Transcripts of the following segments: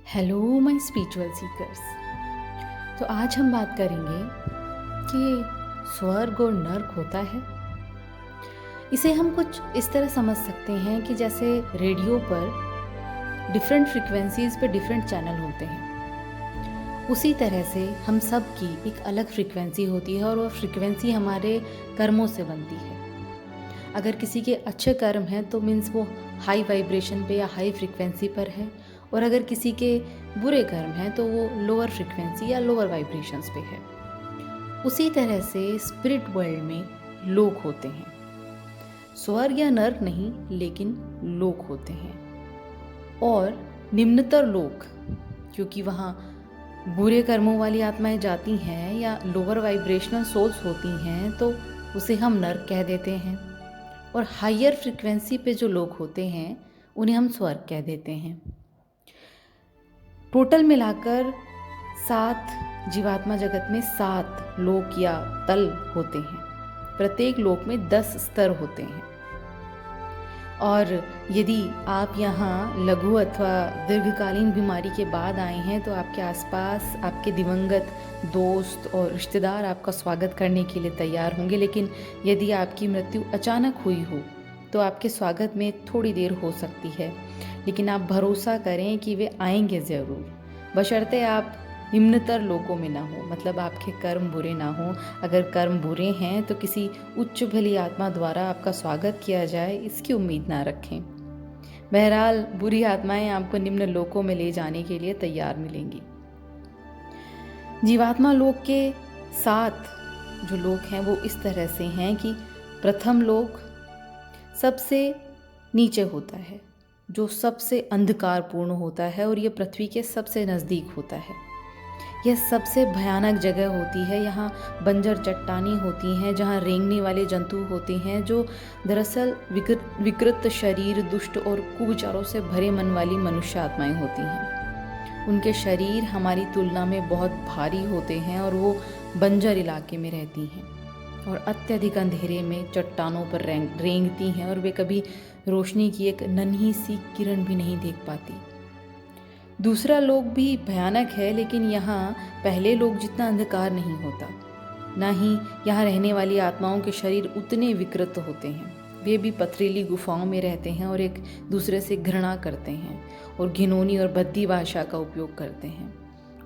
Hello my spiritual seekers. तो आज हम बात करेंगे कि स्वर्ग और नर्क होता है। इसे हम कुछ इस तरह समझ सकते हैं कि जैसे रेडियो पर डिफरेंट फ्रिक्वेंसीज पे डिफरेंट चैनल होते हैं, उसी तरह से हम सब की एक अलग फ्रिक्वेंसी होती है और वह फ्रिक्वेंसी हमारे कर्मों से बनती है। अगर किसी के अच्छे कर्म हैं तो मीन्स वो हाई वाइब्रेशन पे या हाई फ्रिक्वेंसी पर है, और अगर किसी के बुरे कर्म हैं तो वो लोअर फ्रिक्वेंसी या लोअर वाइब्रेशंस पे है। उसी तरह से स्पिरिट वर्ल्ड में लोक होते हैं। स्वर्ग या नर्क नहीं, लेकिन लोक होते हैं। और निम्नतर लोक, क्योंकि वहाँ बुरे कर्मों वाली आत्माएं जाती हैं या लोअर वाइब्रेशनल सोल्स होती हैं, तो उसे हम नर्क कह देते हैं। और हायर फ्रिक्वेंसी पे जो लोग होते हैं उन्हें हम स्वर्ग कह देते हैं। टोटल मिलाकर 7 जीवात्मा जगत में 7 लोक या तल होते हैं। प्रत्येक लोक में 10 स्तर होते हैं। और यदि आप यहाँ लघु अथवा दीर्घकालीन बीमारी के बाद आए हैं तो आपके आसपास आपके दिवंगत दोस्त और रिश्तेदार आपका स्वागत करने के लिए तैयार होंगे। लेकिन यदि आपकी मृत्यु अचानक हुई हो तो आपके स्वागत में थोड़ी देर हो सकती है, लेकिन आप भरोसा करें कि वे आएंगे ज़रूर, बशर्ते आप निम्नतर लोकों में ना हो, मतलब आपके कर्म बुरे ना हो। अगर कर्म बुरे हैं तो किसी उच्च भली आत्मा द्वारा आपका स्वागत किया जाए, इसकी उम्मीद ना रखें। बहरहाल बुरी आत्माएं आपको निम्न लोकों में ले जाने के लिए तैयार मिलेंगी। जीवात्मा लोक के 7 जो लोक हैं वो इस तरह से हैं कि प्रथम लोक सबसे नीचे होता है, जो सबसे अंधकारपूर्ण होता है, और ये पृथ्वी के सबसे नज़दीक होता है। यह सबसे भयानक जगह होती है। यहाँ बंजर चट्टानी होती हैं जहाँ रेंगने वाले जंतु होते हैं, जो दरअसल विकृत शरीर, दुष्ट और कुविचारों से भरे मन वाली मनुष्य आत्माएं होती हैं। उनके शरीर हमारी तुलना में बहुत भारी होते हैं और वो बंजर इलाके में रहती हैं और अत्यधिक अंधेरे में चट्टानों पर रेंगती हैं, और वे कभी रोशनी की एक नन्ही सी किरण भी नहीं देख पाती। दूसरा लोक भी भयानक है, लेकिन यहाँ पहले लोक जितना अंधकार नहीं होता, ना ही यहाँ रहने वाली आत्माओं के शरीर उतने विकृत होते हैं। वे भी पथरीली गुफाओं में रहते हैं और एक दूसरे से घृणा करते हैं और घिनौनी और भद्दी भाषा का उपयोग करते हैं।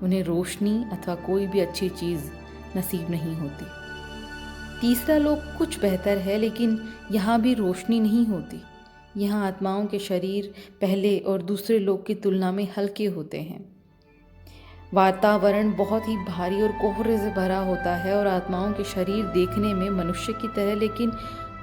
उन्हें रोशनी अथवा कोई भी अच्छी चीज़ नसीब नहीं होती। तीसरा लोक कुछ बेहतर है, लेकिन यहाँ भी रोशनी नहीं होती। यहाँ आत्माओं के शरीर पहले और दूसरे लोक की तुलना में हल्के होते हैं। वातावरण बहुत ही भारी और कोहरे से भरा होता है और आत्माओं के शरीर देखने में मनुष्य की तरह लेकिन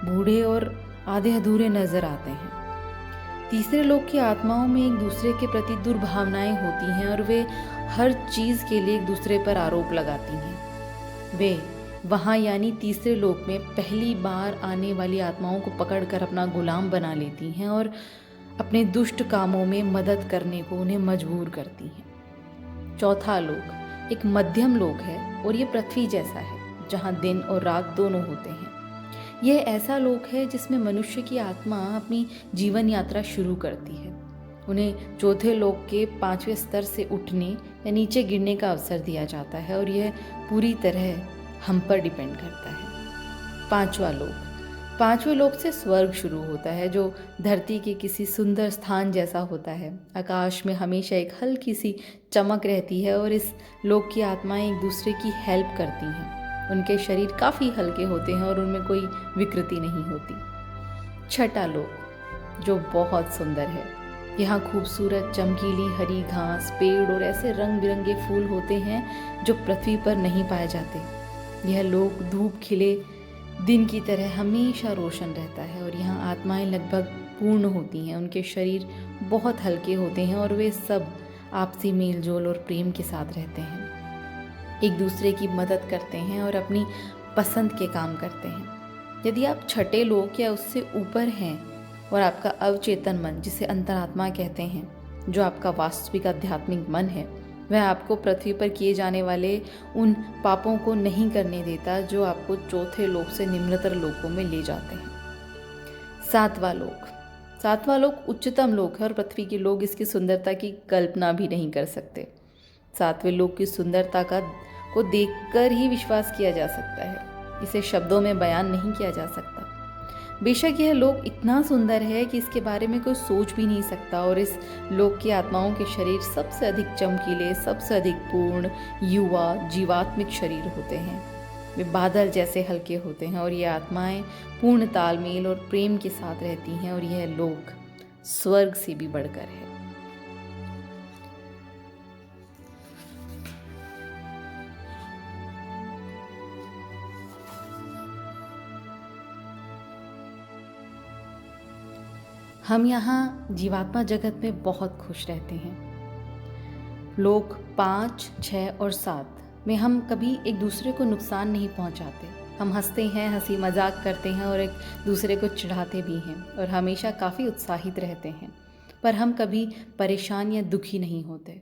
बूढ़े और आधे अधूरे नजर आते हैं। तीसरे लोक की आत्माओं में एक दूसरे के प्रति दुर्भावनाएं होती हैं और वे हर चीज़ के लिए एक दूसरे पर आरोप लगाती हैं। वे वहाँ यानी तीसरे लोक में पहली बार आने वाली आत्माओं को पकड़कर अपना गुलाम बना लेती हैं और अपने दुष्ट कामों में मदद करने को उन्हें मजबूर करती हैं। चौथा लोक एक मध्यम लोक है और ये पृथ्वी जैसा है, जहाँ दिन और रात दोनों होते हैं। यह ऐसा लोक है जिसमें मनुष्य की आत्मा अपनी जीवन यात्रा शुरू करती है। उन्हें चौथे लोक के 5वें स्तर से उठने या नीचे गिरने का अवसर दिया जाता है, और यह पूरी तरह हम पर डिपेंड करता है। पांचवा लोक से स्वर्ग शुरू होता है, जो धरती के किसी सुंदर स्थान जैसा होता है। आकाश में हमेशा एक हल्की सी चमक रहती है और इस लोक की आत्माएं एक दूसरे की हेल्प करती हैं। उनके शरीर काफ़ी हल्के होते हैं और उनमें कोई विकृति नहीं होती। छठा लोक जो बहुत सुंदर है, यहाँ खूबसूरत चमकीली हरी घास, पेड़ और ऐसे रंग बिरंगे फूल होते हैं जो पृथ्वी पर नहीं पाए जाते। यह लोक धूप खिले दिन की तरह हमेशा रोशन रहता है और यहाँ आत्माएं लगभग पूर्ण होती हैं। उनके शरीर बहुत हल्के होते हैं और वे सब आपसी मेलजोल और प्रेम के साथ रहते हैं, एक दूसरे की मदद करते हैं और अपनी पसंद के काम करते हैं। यदि आप छठे लोक या उससे ऊपर हैं और आपका अवचेतन मन, जिसे अंतरात्मा कहते हैं, जो आपका वास्तविक आध्यात्मिक मन है, वह आपको पृथ्वी पर किए जाने वाले उन पापों को नहीं करने देता जो आपको चौथे लोक से निम्नतर लोकों में ले जाते हैं। 7वां लोक सातवां लोक उच्चतम लोक है और पृथ्वी के लोग इसकी सुंदरता की कल्पना भी नहीं कर सकते। सातवें लोक की सुंदरता को देखकर ही विश्वास किया जा सकता है, इसे शब्दों में बयान नहीं किया जा सकता। बेशक यह लोक इतना सुंदर है कि इसके बारे में कोई सोच भी नहीं सकता, और इस लोक की आत्माओं के शरीर सबसे अधिक चमकीले, सबसे अधिक पूर्ण, युवा, जीवात्मिक शरीर होते हैं। वे बादल जैसे हल्के होते हैं और ये आत्माएं पूर्ण तालमेल और प्रेम के साथ रहती हैं, और यह लोक स्वर्ग से भी बढ़कर है। हम यहाँ जीवात्मा जगत में बहुत खुश रहते हैं। लोक 5, 6 और 7 में हम कभी एक दूसरे को नुकसान नहीं पहुँचाते। हम हंसते हैं, हंसी मजाक करते हैं और एक दूसरे को चिढ़ाते भी हैं, और हमेशा काफ़ी उत्साहित रहते हैं। पर हम कभी परेशान या दुखी नहीं होते।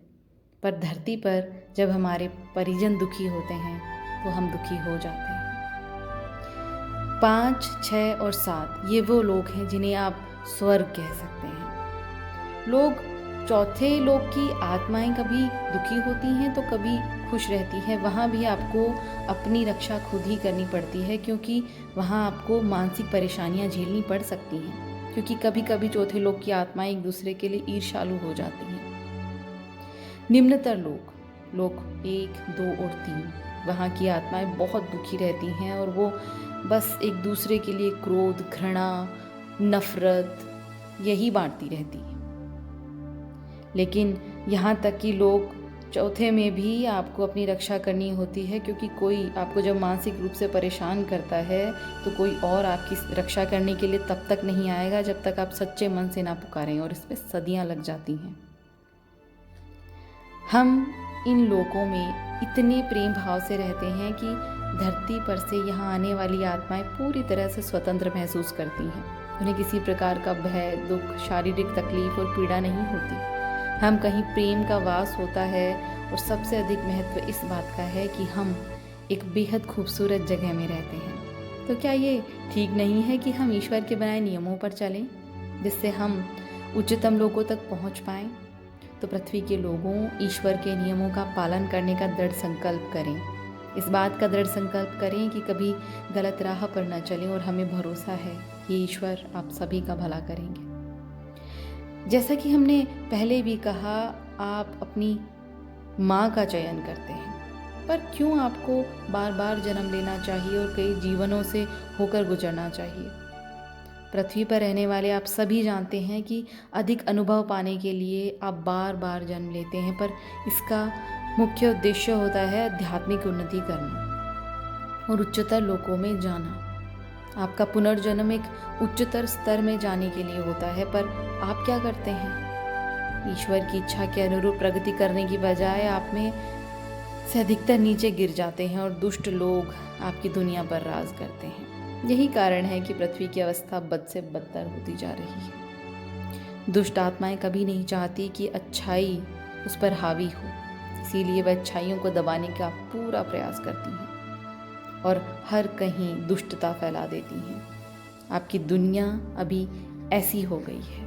पर धरती पर जब हमारे परिजन दुखी होते हैं तो हम दुखी हो जाते हैं। 5, 6 और 7 ये वो लोग हैं जिन्हें आप स्वर्ग कह सकते हैं। लोग चौथे लोक की आत्माएं कभी दुखी होती हैं तो कभी खुश रहती हैं। वहाँ भी आपको अपनी रक्षा खुद ही करनी पड़ती है, क्योंकि वहाँ आपको मानसिक परेशानियाँ झेलनी पड़ सकती हैं, क्योंकि कभी कभी चौथे लोक की आत्माएं एक दूसरे के लिए ईर्ष्यालु हो जाती हैं। निम्नतर लोक, लोक 1, 2 और 3, वहाँ की आत्माएं बहुत दुखी रहती हैं और वो बस एक दूसरे के लिए क्रोध, घृणा, नफरत यही बांटती रहती है। लेकिन यहाँ तक कि लोग चौथे में भी आपको अपनी रक्षा करनी होती है, क्योंकि कोई आपको जब मानसिक रूप से परेशान करता है तो कोई और आपकी रक्षा करने के लिए तब तक नहीं आएगा जब तक आप सच्चे मन से ना पुकारें, और इसमें सदियां लग जाती हैं। हम इन लोकों में इतने प्रेम भाव से रहते हैं कि धरती पर से यहाँ आने वाली आत्माएं पूरी तरह से स्वतंत्र महसूस करती हैं। उन्हें किसी प्रकार का भय, दुख, शारीरिक तकलीफ और पीड़ा नहीं होती। हम कहीं प्रेम का वास होता है, और सबसे अधिक महत्व इस बात का है कि हम एक बेहद खूबसूरत जगह में रहते हैं। तो क्या ये ठीक नहीं है कि हम ईश्वर के बनाए नियमों पर चलें, जिससे हम उच्चतम लोगों तक पहुंच पाएं? तो पृथ्वी के लोगों, ईश्वर के नियमों का पालन करने का दृढ़ संकल्प करें। इस बात का दृढ़ संकल्प करें कि कभी गलत राह पर न चलें, और हमें भरोसा है कि ईश्वर आप सभी का भला करेंगे। जैसा कि हमने पहले भी कहा, आप अपनी माँ का चयन करते हैं, पर क्यों आपको बार बार जन्म लेना चाहिए और कई जीवनों से होकर गुजरना चाहिए? पृथ्वी पर रहने वाले आप सभी जानते हैं कि अधिक अनुभव पाने के लिए आप बार बार जन्म लेते हैं, पर इसका मुख्य उद्देश्य होता है आध्यात्मिक उन्नति करना और उच्चतर लोकों में जाना। आपका पुनर्जन्म एक उच्चतर स्तर में जाने के लिए होता है, पर आप क्या करते हैं? ईश्वर की इच्छा के अनुरूप प्रगति करने की बजाय आप में से अधिकतर नीचे गिर जाते हैं और दुष्ट लोग आपकी दुनिया पर राज करते हैं। यही कारण है कि पृथ्वी की अवस्था बद से बदतर होती जा रही है। दुष्ट आत्माएं कभी नहीं चाहती कि अच्छाई उस पर हावी हो, इसीलिए वह अच्छाइयों को दबाने का पूरा प्रयास करती हैं और हर कहीं दुष्टता फैला देती हैं। आपकी दुनिया अभी ऐसी हो गई है।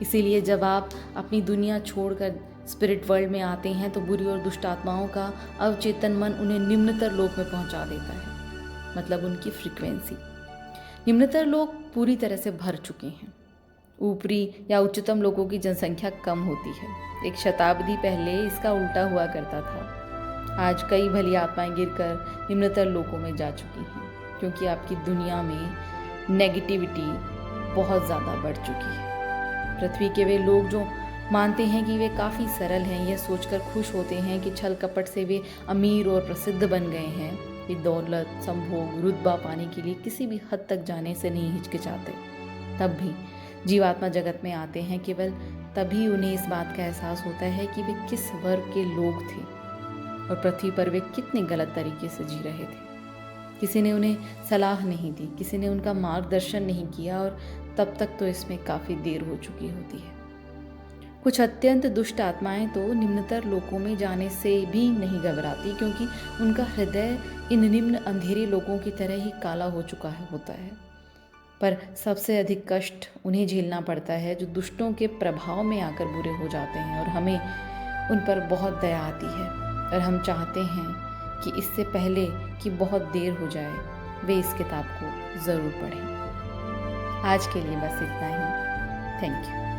इसीलिए जब आप अपनी दुनिया छोड़कर स्पिरिट वर्ल्ड में आते हैं तो बुरी और दुष्ट आत्माओं का अवचेतन मन उन्हें निम्नतर लोक में पहुंचा देता है, मतलब उनकी फ्रीक्वेंसी। निम्नतर लोक पूरी तरह से भर चुके हैं। ऊपरी या उच्चतम लोगों की जनसंख्या कम होती है। एक शताब्दी पहले इसका उल्टा हुआ करता था। आज कई भली आत्माएं गिरकर निम्नतर लोकों में जा चुकी हैं, क्योंकि आपकी दुनिया में नेगेटिविटी बहुत ज़्यादा बढ़ चुकी है। पृथ्वी के वे लोग जो मानते हैं कि वे काफ़ी सरल हैं, यह सोचकर खुश होते हैं कि छल कपट से वे अमीर और प्रसिद्ध बन गए हैं। वे दौलत, संभोग, रुतबा पाने के लिए किसी भी हद तक जाने से नहीं हिचकिचाते। तब भी जीवात्मा जगत में आते हैं केवल तभी उन्हें इस बात का एहसास होता है कि वे किस वर्ग के लोग थे और पृथ्वी पर वे कितने गलत तरीके से जी रहे थे। किसी ने उन्हें सलाह नहीं दी, किसी ने उनका मार्गदर्शन नहीं किया, और तब तक तो इसमें काफ़ी देर हो चुकी होती है। कुछ अत्यंत दुष्ट आत्माएं तो निम्नतर लोकों में जाने से भी नहीं घबराती, क्योंकि उनका हृदय इन निम्न अंधेरे लोगों की तरह ही काला हो चुका होता है। पर सबसे अधिक कष्ट उन्हें झेलना पड़ता है जो दुष्टों के प्रभाव में आकर बुरे हो जाते हैं, और हमें उन पर बहुत दया आती है और हम चाहते हैं कि इससे पहले कि बहुत देर हो जाए वे इस किताब को ज़रूर पढ़ें। आज के लिए बस इतना ही। Thank you.